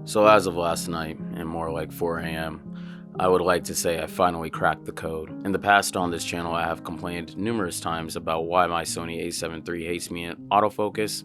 So as of last night, and more like 4 a.m., I would like to say I finally cracked the code. In the past on this channel, I have complained numerous times about why my Sony A7 III hates me in autofocus,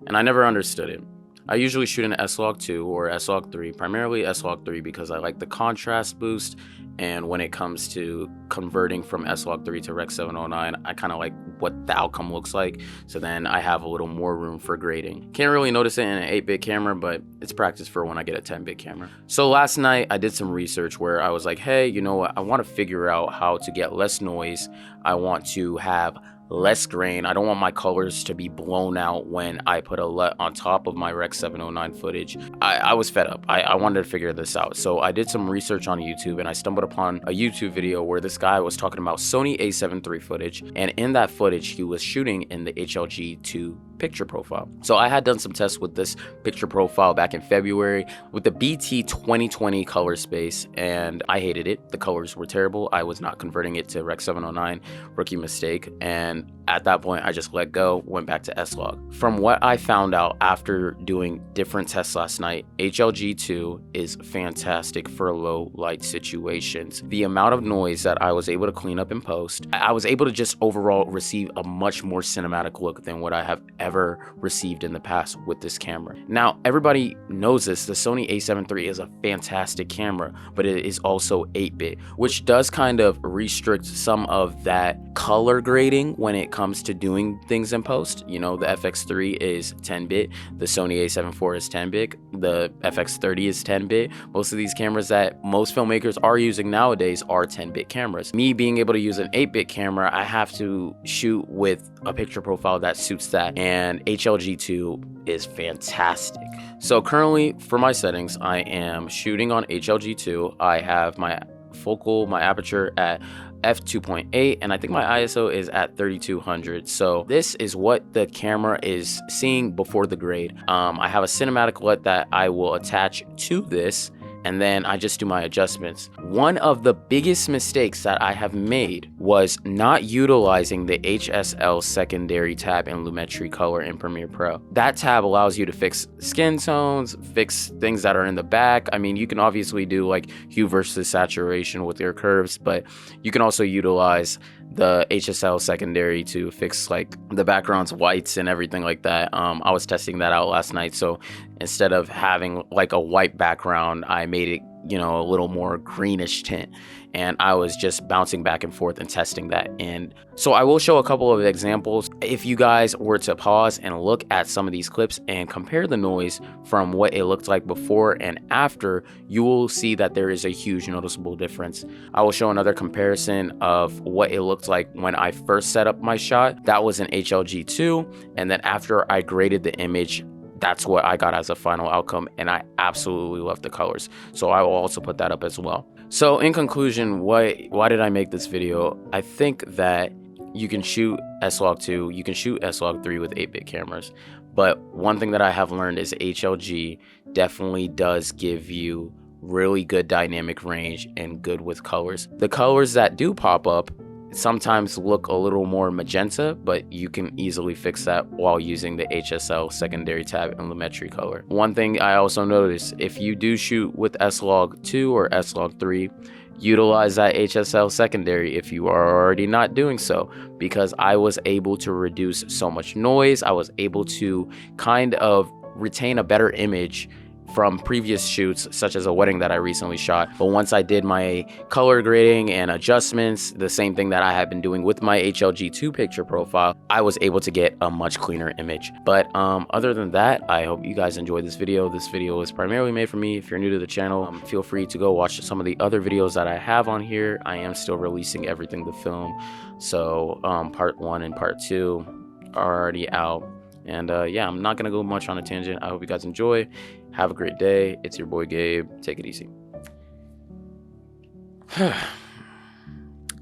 and I never understood it. I usually shoot an S-Log2 or S-Log3, primarily S-Log3 because I like the contrast boost, and when it comes to converting from S-Log3 to Rec 709, I kind of like what the outcome looks like, so then I have a little more room for grading. Can't really notice it in an 8-bit camera, but it's practice for when I get a 10-bit camera. So last night I did some research where I was like, hey, you know what, I want to figure out how to get less noise. I want to have less grain. I don't want my colors to be blown out when I put a LUT on top of my Rec 709 footage. I was fed up. I wanted to figure this out. So I did some research on YouTube and I stumbled upon a YouTube video where this guy was talking about Sony A7 III footage. And in that footage, he was shooting in the HLG2 picture profile. So I had done some tests with this picture profile back in February with the BT 2020 color space, and I hated it. The colors were terrible. I was not converting it to Rec 709, rookie mistake. And at that point, I just let go, went back to S-Log. From what I found out after doing different tests last night, HLG2 is fantastic for low light situations. The amount of noise that I was able to clean up in post, I was able to just overall receive a much more cinematic look than what I have ever received in the past with this camera. Now, everybody knows this, the Sony A7 III is a fantastic camera, but it is also 8-bit, which does kind of restrict some of that color grading when it comes to doing things in post. You know, the FX3 is 10-bit, the Sony A7 IV is 10-bit, the FX30 is 10-bit. Most of these cameras that most filmmakers are using nowadays are 10-bit cameras. Me being able to use an 8-bit camera, I have to shoot with a picture profile that suits that, and HLG2 is fantastic. So currently for my settings, I am shooting on HLG2. I have my focal, my aperture at f2.8, and I think my ISO is at 3200. So this is what the camera is seeing before the grade. I have a cinematic LUT that I will attach to this, and then I just do my adjustments. One of the biggest mistakes that I have made was not utilizing the HSL secondary tab in Lomotey Color in Premiere Pro. That tab allows you to fix skin tones, fix things that are in the back. I mean, you can obviously do like hue versus saturation with your curves, but you can also utilize the HSL secondary to fix like the background's whites and everything like that. I was testing that out last night, so instead of having like a white background, I made it, you know, a little more greenish tint, and I was just bouncing back and forth and testing that. And so I will show a couple of examples. If you guys were to pause and look at some of these clips and compare the noise from what it looked like before and after, you will see that there is a huge noticeable difference. I will show another comparison of what it looked like when I first set up my shot. That was an HLG2, and then after I graded the image, that's what I got as a final outcome, and I absolutely love the colors. So I will also put that up as well. So in conclusion, why did I make this video? I think that you can shoot S-Log2, you can shoot S-Log3 with 8-bit cameras, but one thing that I have learned is HLG definitely does give you really good dynamic range and good with colors. The colors that do pop up sometimes look a little more magenta, but you can easily fix that while using the HSL secondary tab in Lomotey Color. One thing I also noticed, if you do shoot with S-Log2 or S-Log3, utilize that HSL secondary if you are already not doing so, because I was able to reduce so much noise. I was able to kind of retain a better image from previous shoots, such as a wedding that I recently shot. But once I did my color grading and adjustments, the same thing that I have been doing with my HLG2 picture profile, I was able to get a much cleaner image. But other than that, I hope you guys enjoyed this video. This video is primarily made for me. If you're new to the channel, feel free to go watch some of the other videos that I have on here. I am still releasing everything to film. So part 1 and part 2 are already out. And yeah, I'm not gonna go much on a tangent. I hope you guys enjoy. Have a great day. It's your boy Gabe. Take it easy.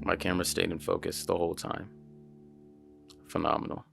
My camera stayed in focus the whole time. Phenomenal.